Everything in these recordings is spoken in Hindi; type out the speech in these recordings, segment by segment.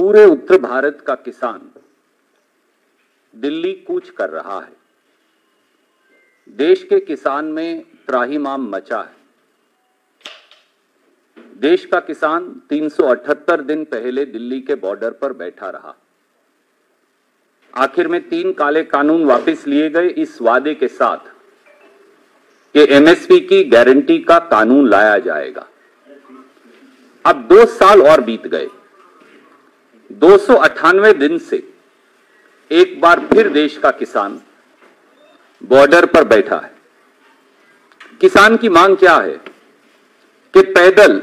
पूरे उत्तर भारत का किसान दिल्ली कूच कर रहा है। देश के किसान में त्राहिमाम मचा है। देश का किसान 378 दिन पहले दिल्ली के बॉर्डर पर बैठा रहा। आखिर में 3 काले कानून वापस लिए गए इस वादे के साथ कि एमएसपी की गारंटी का कानून लाया जाएगा। अब 2 साल और बीत गए। 298 दिन से एक बार फिर देश का किसान बॉर्डर पर बैठा है। किसान की मांग क्या है कि पैदल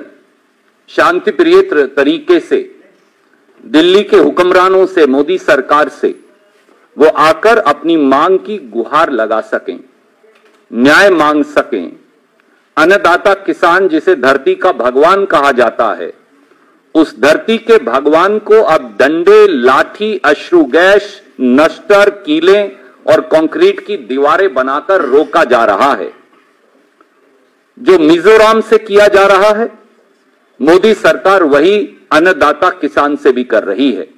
शांतिप्रिय तरीके से दिल्ली के हुक्मरानों से, मोदी सरकार से वो आकर अपनी मांग की गुहार लगा सकें, न्याय मांग सकें। अन्नदाता किसान, जिसे धरती का भगवान कहा जाता है, उस धरती के भगवान को अब डंडे, लाठी, अश्रु गैस, नश्तर, कीलें और कंक्रीट की दीवारें बनाकर रोका जा रहा है। जो मिजोरम से किया जा रहा है, मोदी सरकार वही अन्नदाता किसान से भी कर रही है।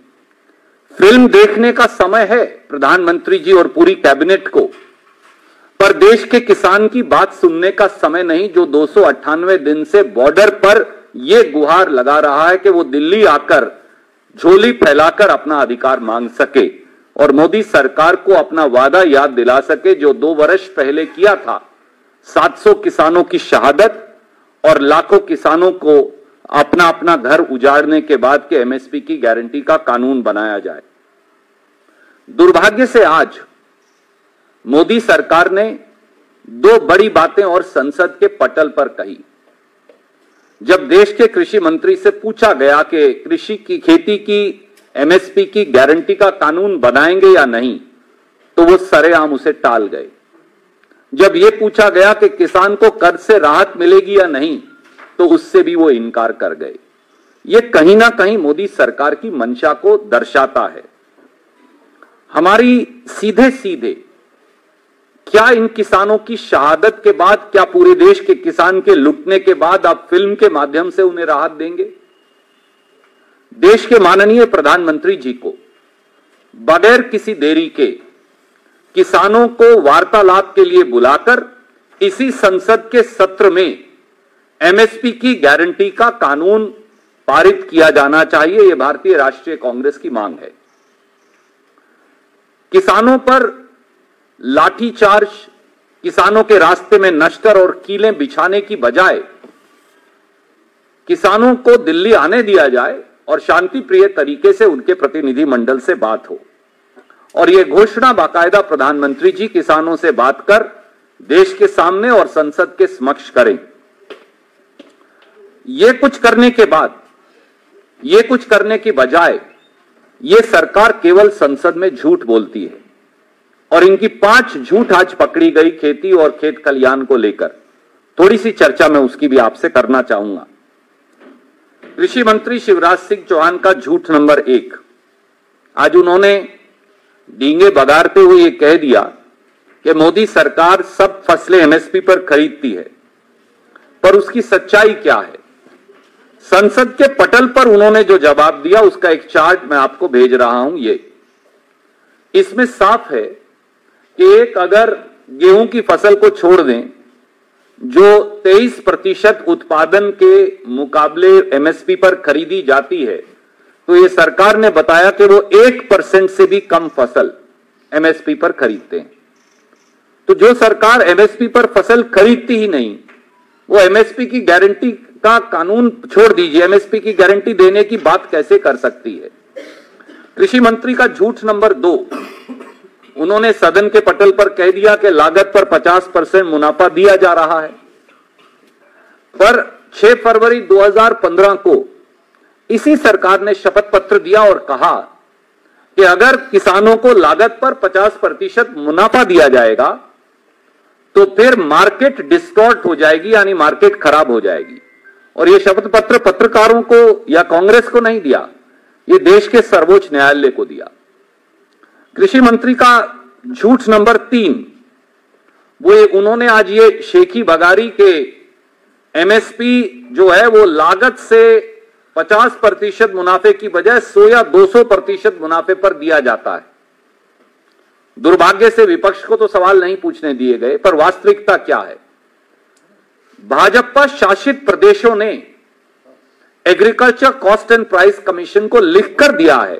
फिल्म देखने का समय है प्रधानमंत्री जी और पूरी कैबिनेट को, पर देश के किसान की बात सुनने का समय नहीं, जो 298 दिन से बॉर्डर पर यह गुहार लगा रहा है कि वो दिल्ली आकर झोली फैलाकर अपना अधिकार मांग सके और मोदी सरकार को अपना वादा याद दिला सके जो 2 वर्ष पहले किया था। 700 किसानों की शहादत और लाखों किसानों को अपना अपना घर उजाड़ने के बाद के एमएसपी की गारंटी का कानून बनाया जाए। दुर्भाग्य से आज मोदी सरकार ने 2 बड़ी बातें और संसद के पटल पर कही। जब देश के कृषि मंत्री से पूछा गया कि कृषि की, खेती की एमएसपी की गारंटी का कानून बनाएंगे या नहीं, तो वो सरेआम उसे टाल गए। जब यह पूछा गया कि किसान को कर्ज से राहत मिलेगी या नहीं, तो उससे भी वो इनकार कर गए। ये कहीं ना कहीं मोदी सरकार की मंशा को दर्शाता है। हमारी सीधे सीधे क्या इन किसानों की शहादत के बाद, क्या पूरे देश के किसान के लुटने के बाद आप फिल्म के माध्यम से उन्हें राहत देंगे? देश के माननीय प्रधानमंत्री जी को बगैर किसी देरी के किसानों को वार्तालाप के लिए बुलाकर इसी संसद के सत्र में एमएसपी की गारंटी का कानून पारित किया जाना चाहिए। यह भारतीय राष्ट्रीय कांग्रेस की मांग है। किसानों पर लाठीचार्ज, किसानों के रास्ते में नश्तर और कीलें बिछाने की बजाय किसानों को दिल्ली आने दिया जाए और शांति प्रिय तरीके से उनके प्रतिनिधि मंडल से बात हो। और यह घोषणा बाकायदा प्रधानमंत्री जी किसानों से बात कर देश के सामने और संसद के समक्ष करें। ये कुछ करने के बाद, ये कुछ करने की बजाय ये सरकार केवल संसद में झूठ बोलती है और इनकी 5 झूठ आज पकड़ी गई खेती और खेत कल्याण को लेकर। थोड़ी सी चर्चा मैं उसकी भी आपसे करना चाहूंगा। कृषि मंत्री शिवराज सिंह चौहान का झूठ नंबर 1, आज उन्होंने डींगे बगाड़ते हुए ये कह दिया कि मोदी सरकार सब फसलें एमएसपी पर खरीदती है। पर उसकी सच्चाई क्या है? संसद के पटल पर उन्होंने जो जवाब दिया उसका एक चार्ट मैं आपको भेज रहा हूं। इसमें साफ है कि एक अगर गेहूं की फसल को छोड़ दें जो 23% उत्पादन के मुकाबले एमएसपी पर खरीदी जाती है, तो यह सरकार ने बताया कि वो 1% से भी कम फसल एमएसपी पर खरीदते हैं। तो जो सरकार एमएसपी पर फसल खरीदती ही नहीं, वो एमएसपी की गारंटी का कानून छोड़ दीजिए, एमएसपी की गारंटी देने की बात कैसे कर सकती है? कृषि मंत्री का झूठ नंबर 2, उन्होंने सदन के पटल पर कह दिया कि लागत पर 50% मुनाफा दिया जा रहा है। पर 6 फरवरी 2015 को इसी सरकार ने शपथ पत्र दिया और कहा कि अगर किसानों को लागत पर 50% मुनाफा दिया जाएगा तो फिर मार्केट डिस्टॉर्ट हो जाएगी, यानी मार्केट खराब हो जाएगी। और यह शपथ पत्र पत्रकारों को या कांग्रेस को नहीं दिया, यह देश के सर्वोच्च न्यायालय को दिया। कृषि मंत्री का झूठ नंबर 3, उन्होंने आज ये शेखी बगारी के एमएसपी जो है वो लागत से 50% मुनाफे की बजाय 100 या 200% मुनाफे पर दिया जाता है। दुर्भाग्य से विपक्ष को तो सवाल नहीं पूछने दिए गए, पर वास्तविकता क्या है? भाजपा शासित प्रदेशों ने agriculture cost and price commission को लिखकर दिया है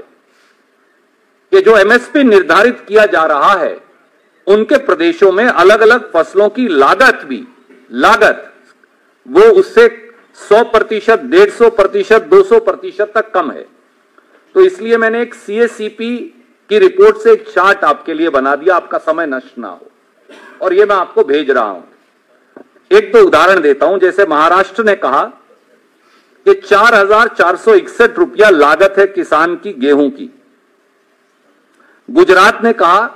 कि जो एमएसपी निर्धारित किया जा रहा है उनके प्रदेशों में अलग अलग फसलों की लागत वो उससे 100%, 150%, 200% तक कम है। तो इसलिए मैंने एक सीएसीपी की रिपोर्ट से एक चार्ट आपके लिए बना दिया, आपका समय नष्ट ना हो, और ये मैं आपको भेज रहा हूं। एक दो उदाहरण देता हूं। जैसे महाराष्ट्र ने कहा कि 4,461 रुपया लागत है किसान की गेहूं की। गुजरात ने कहा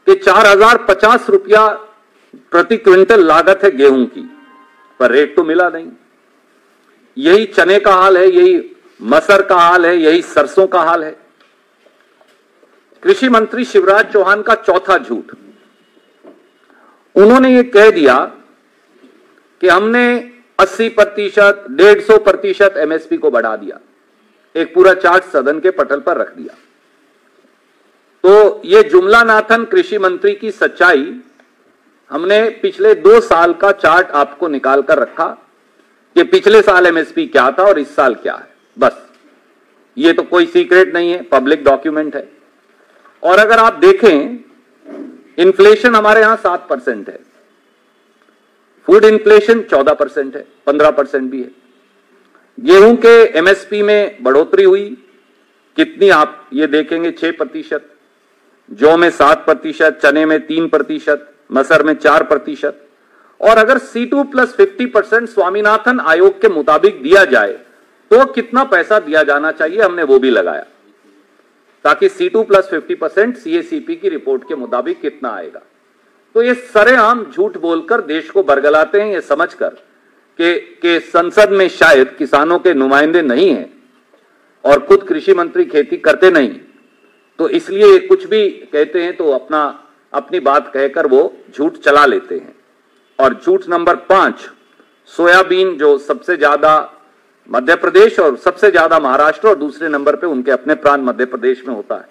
कि 4,050 रुपया प्रति क्विंटल लागत है गेहूं की, पर रेट तो मिला नहीं। यही चने का हाल है, यही मसर का हाल है, यही सरसों का हाल है। कृषि मंत्री शिवराज चौहान का चौथा झूठ, उन्होंने ये कह दिया कि हमने 80%, 150% एमएसपी को बढ़ा दिया। एक पूरा चार्ट सदन के पटल पर रख दिया। तो ये जुमला नाथन कृषि मंत्री की सच्चाई, हमने पिछले 2 साल का चार्ट आपको निकाल कर रखा कि पिछले साल एमएसपी क्या था और इस साल क्या है। बस, ये तो कोई सीक्रेट नहीं है, पब्लिक डॉक्यूमेंट है। और अगर आप देखें, इन्फ्लेशन हमारे यहां 7% है, फूड इन्फ्लेशन 14% है, 15% भी है। गेहूं के एमएसपी में बढ़ोतरी हुई कितनी, आप ये देखेंगे 6%, जौ में 7%, चने में 3%, मसर में 4%। और अगर C2+50% स्वामीनाथन आयोग के मुताबिक दिया जाए तो कितना पैसा दिया जाना चाहिए, हमने वो भी लगाया, ताकि C2+50% सीएसीपी की रिपोर्ट के मुताबिक कितना आएगा। तो ये सरेआम झूठ बोलकर देश को बरगलाते हैं, ये समझकर कि संसद में शायद किसानों के नुमाइंदे नहीं हैं और खुद कृषि मंत्री खेती करते नहीं, तो इसलिए कुछ भी कहते हैं तो अपनी बात कहकर वो झूठ चला लेते हैं। और झूठ नंबर 5, सोयाबीन, जो सबसे ज्यादा मध्य प्रदेश और सबसे ज्यादा महाराष्ट्र और दूसरे नंबर पे उनके अपने प्रांत मध्य प्रदेश में होता है।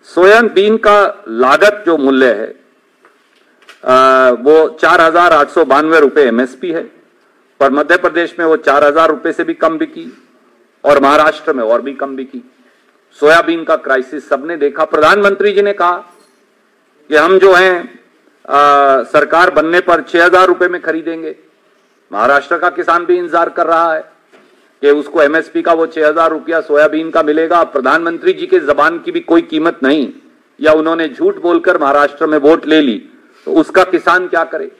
सोयाबीन का लागत जो मूल्य है वो 4,892 रुपए एमएसपी है, पर मध्य प्रदेश में वो 4,000 रुपए से भी कम बिकी और महाराष्ट्र में और भी कम बिकी। सोयाबीन का क्राइसिस सबने देखा। प्रधानमंत्री जी ने कहा कि हम जो हैं सरकार बनने पर 6,000 रुपए में खरीदेंगे। महाराष्ट्र का किसान भी इंतजार कर रहा है कि उसको एमएसपी का वो 6,000 रुपया सोयाबीन का मिलेगा। प्रधानमंत्री जी के जबान की भी कोई कीमत नहीं, या उन्होंने झूठ बोलकर महाराष्ट्र में वोट ले ली, तो उसका किसान क्या करे।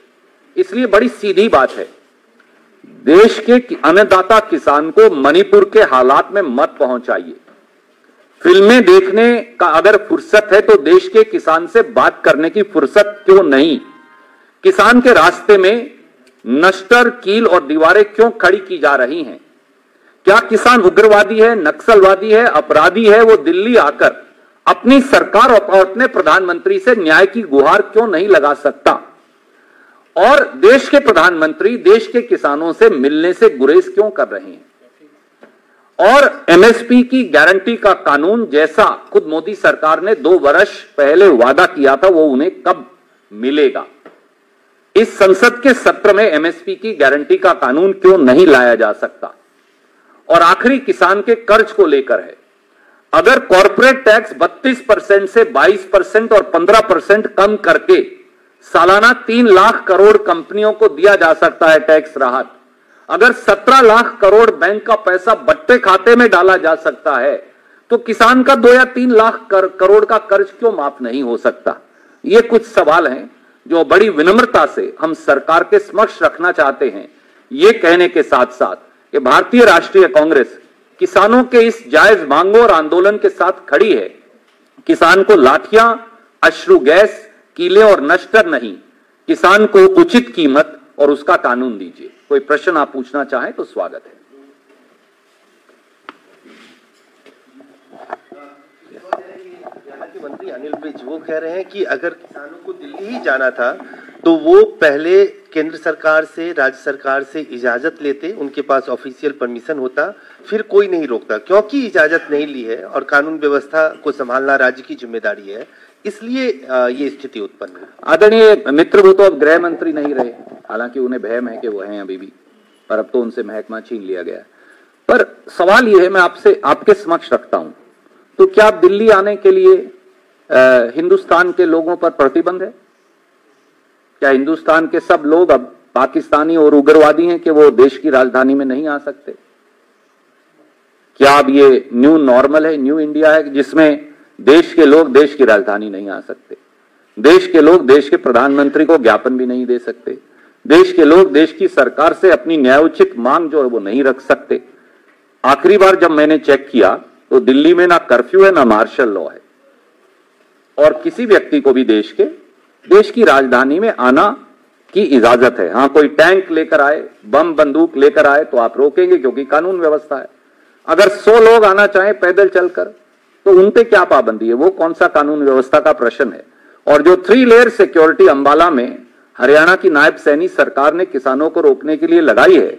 इसलिए बड़ी सीधी बात है, देश के अन्नदाता किसान को मणिपुर के हालात में मत पहुंचाइए। फिल्में देखने का अगर फुर्सत है तो देश के किसान से बात करने की फुर्सत क्यों नहीं। किसान के रास्ते में नश्तर, कील और दीवारें क्यों खड़ी की जा रही हैं? क्या किसान उग्रवादी है, नक्सलवादी है, अपराधी है? वो दिल्ली आकर अपनी सरकार और अपने प्रधानमंत्री से न्याय की गुहार क्यों नहीं लगा सकता? और देश के प्रधानमंत्री देश के किसानों से मिलने से गुरेज क्यों कर रहे हैं? और एमएसपी की गारंटी का कानून, जैसा खुद मोदी सरकार ने 2 वर्ष पहले वादा किया था, वो उन्हें कब मिलेगा? इस संसद के सत्र में एमएसपी की गारंटी का कानून क्यों नहीं लाया जा सकता? और आखिरी किसान के कर्ज को लेकर है। अगर कॉर्पोरेट टैक्स 32% से 22% और 15% कम करके सालाना 3 लाख करोड़ कंपनियों को दिया जा सकता है टैक्स राहत, अगर 17 लाख करोड़ बैंक का पैसा बट्टे खाते में डाला जा सकता है, तो किसान का 2 या 3 लाख करोड़ का कर्ज क्यों माफ नहीं हो सकता? ये कुछ सवाल हैं जो बड़ी विनम्रता से हम सरकार के समक्ष रखना चाहते हैं, ये कहने के साथ साथ कि भारतीय राष्ट्रीय कांग्रेस किसानों के इस जायज मांगों और आंदोलन के साथ खड़ी है। किसान को लाठियां, अश्रु गैस, कीले और नश्तर नहीं, किसान को उचित कीमत और उसका कानून दीजिए। कोई प्रश्न आप पूछना चाहें तो स्वागत है। मंत्री अनिल विज वो कह रहे हैं कि अगर किसानों को दिल्ली ही जाना था तो वो पहले केंद्र सरकार से, राज्य सरकार से इजाजत लेते, उनके पास ऑफिशियल परमिशन होता, फिर कोई नहीं रोकता। क्योंकि इजाजत नहीं ली है और कानून व्यवस्था को संभालना राज्य की जिम्मेदारी है, इसलिए ये स्थिति उत्पन्न हुई। आदरणीय मित्र, वो तो अब गृह मंत्री नहीं रहे, हालांकि उन्हें भयम है कि वो हैं अभी भी, पर अब तो उनसे महकमा छीन लिया गया। पर सवाल ये है, मैं आपसे आपके समक्ष रखता हूं, तो क्या आप दिल्ली आने के लिए हिंदुस्तान के लोगों पर प्रतिबंध है? क्या हिंदुस्तान के सब लोग अब पाकिस्तानी और उग्रवादी हैं कि वो देश की राजधानी में नहीं आ सकते? क्या अब ये न्यू नॉर्मल है, न्यू इंडिया है, जिसमें देश के लोग देश की राजधानी नहीं आ सकते, देश के लोग देश के प्रधानमंत्री को ज्ञापन भी नहीं दे सकते, देश के लोग देश की सरकार से अपनी न्यायोचित मांग जो है वो नहीं रख सकते? आखिरी बार जब मैंने चेक किया तो दिल्ली में ना कर्फ्यू है, ना मार्शल लॉ है, और किसी व्यक्ति को भी देश की राजधानी में आना की इजाजत है। हां, कोई टैंक लेकर आए, बम बंदूक लेकर आए तो आप रोकेंगे, क्योंकि कानून व्यवस्था है। अगर 100 लोग आना चाहें पैदल चलकर, तो उन पे क्या पाबंदी है? वो कौन सा कानून व्यवस्था का प्रश्न है? और जो 3 लेयर सिक्योरिटी अंबाला में हरियाणा की नायब सैनी सरकार ने किसानों को रोकने के लिए लगाई है,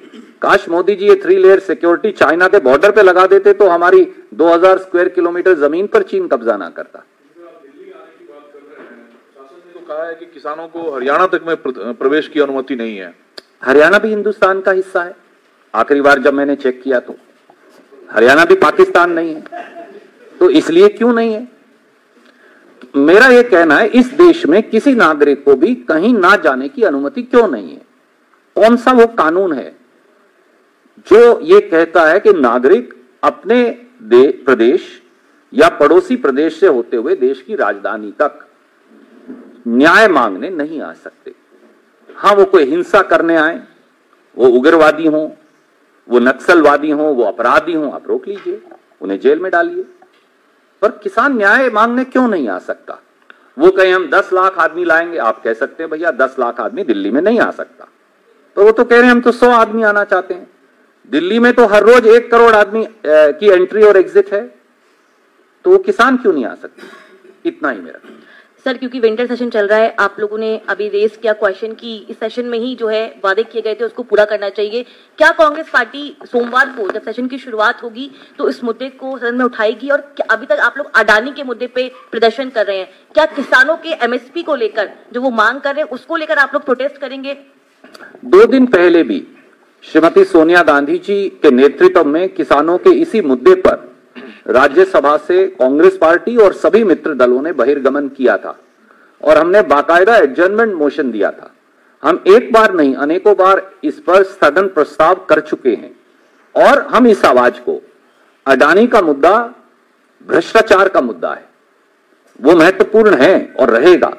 काश मोदी जी ये 3 लेयर सिक्योरिटी चाइना के बॉर्डर पे लगा देते तो हमारी 2000 स्क्वायर किलोमीटर जमीन पर चीन कब्जा ना करता। कहा है कि किसानों को हरियाणा तक में प्रवेश की अनुमति नहीं है। हरियाणा भी हिंदुस्तान का हिस्सा है। आखिरी बार जब मैंने चेक किया तो हरियाणा भी पाकिस्तान नहीं है, तो इसलिए क्यों नहीं है? मेरा यह कहना है, इस देश में किसी नागरिक को भी कहीं ना जाने की अनुमति क्यों नहीं है? कौन सा वो कानून है जो ये कहता है कि नागरिक अपने प्रदेश या पड़ोसी प्रदेश से होते हुए देश की राजधानी तक न्याय मांगने नहीं आ सकते? हां, वो कोई हिंसा करने आए, वो उग्रवादी हो, वो नक्सलवादी हो, वो अपराधी हो, आप रोक लीजिए, उन्हें जेल में डालिए। पर किसान न्याय मांगने क्यों नहीं आ सकता? वो कहें हम 10 लाख आदमी लाएंगे, आप कह सकते हैं भैया 10 लाख आदमी दिल्ली में नहीं आ सकता, तो वो तो कह रहे हैं हम तो 100 आदमी आना चाहते हैं। दिल्ली में तो हर रोज 1 करोड़ आदमी की एंट्री और एग्जिट है, तो वो किसान क्यों नहीं आ सकते? इतना ही मेरा। सर, क्योंकि विंटर सेशन चल रहा है, आप लोगों ने अभी रेस किया क्वेश्चन की इस सेशन में ही जो है वादे किए गए थे उसको पूरा करना चाहिए। क्या कांग्रेस पार्टी सोमवार को जब सेशन की शुरुआत होगी तो इस मुद्दे को सदन में उठाएगी? और अभी तक आप लोग अडानी के मुद्दे पे प्रदर्शन कर रहे हैं, क्या किसानों के एमएसपी को लेकर जो वो मांग कर रहे हैं उसको लेकर आप लोग प्रोटेस्ट करेंगे? 2 दिन पहले भी श्रीमती सोनिया गांधी जी के नेतृत्व में किसानों के इसी मुद्दे पर राज्यसभा से कांग्रेस पार्टी और सभी मित्र दलों ने बहिर्गमन किया था, और हमने बाकायदा एडजर्नमेंट मोशन दिया था। हम एक बार नहीं अनेकों बार इस पर स्थगन प्रस्ताव कर चुके हैं, और हम इस आवाज को, अडानी का मुद्दा भ्रष्टाचार का मुद्दा है, वो महत्वपूर्ण है और रहेगा,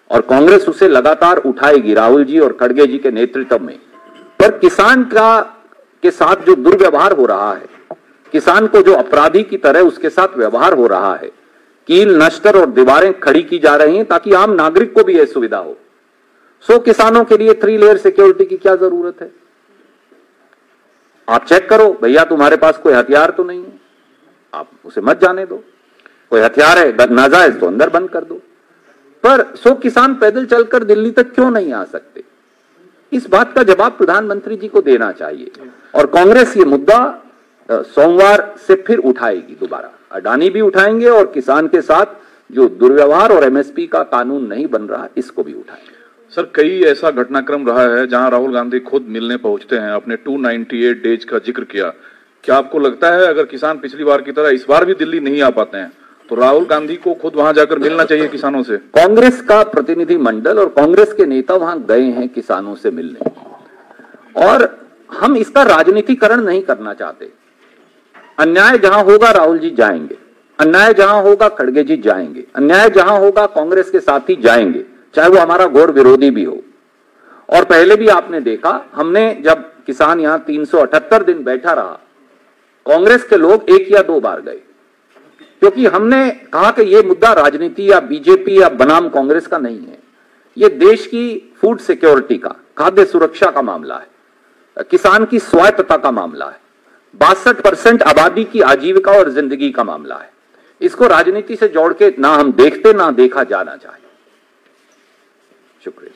और कांग्रेस उसे लगातार उठाएगी राहुल जी और खड़गे जी के नेतृत्व में। पर किसान के साथ जो दुर्व्यवहार हो रहा है, किसान को जो अपराधी की तरह उसके साथ व्यवहार हो रहा है, कील नश्तर और दीवारें खड़ी की जा रही हैं ताकि आम नागरिक को भी यह सुविधा हो, सो किसानों के लिए 3 लेयर सिक्योरिटी की क्या जरूरत है? आप चेक करो भैया, तुम्हारे पास कोई हथियार तो नहीं है, आप उसे मत जाने दो। कोई हथियार है नाजायज तो अंदर बंद कर दो। पर सो किसान पैदल चलकर दिल्ली तक क्यों नहीं आ सकते? इस बात का जवाब प्रधानमंत्री जी को देना चाहिए, और कांग्रेस ये मुद्दा सोमवार से फिर उठाएगी दोबारा। अडानी भी उठाएंगे और किसान के साथ जो दुर्व्यवहार और एमएसपी का कानून नहीं बन रहा इसको भी उठाएंगे। सर, कई ऐसा घटनाक्रम रहा है जहां राहुल गांधी खुद मिलने पहुंचते हैं, आपने 298 डेज का जिक्र किया। क्या आपको लगता है अगर किसान पिछली बार की तरह इस बार भी दिल्ली नहीं आ पाते हैं तो राहुल गांधी को खुद वहां जाकर मिलना चाहिए किसानों से? कांग्रेस का प्रतिनिधि मंडल और कांग्रेस के नेता वहां गए हैं किसानों से मिलने, और हम इसका राजनीतिकरण नहीं करना चाहते। अन्याय जहां होगा राहुल जी जाएंगे, अन्याय जहां होगा खड़गे जी जाएंगे, अन्याय जहां होगा कांग्रेस के साथी जाएंगे, चाहे वो हमारा घोर विरोधी भी हो। और पहले भी आपने देखा, हमने जब किसान यहां 378 दिन बैठा रहा, कांग्रेस के लोग 1 या 2 बार गए, क्योंकि हमने कहा कि यह मुद्दा राजनीति या बीजेपी या बनाम कांग्रेस का नहीं है, यह देश की फूड सिक्योरिटी का, खाद्य सुरक्षा का मामला है, किसान की स्वायत्तता का मामला है, 62% आबादी की आजीविका और जिंदगी का मामला है। इसको राजनीति से जोड़ के ना हम देखते ना देखा जाना चाहिए। शुक्रिया।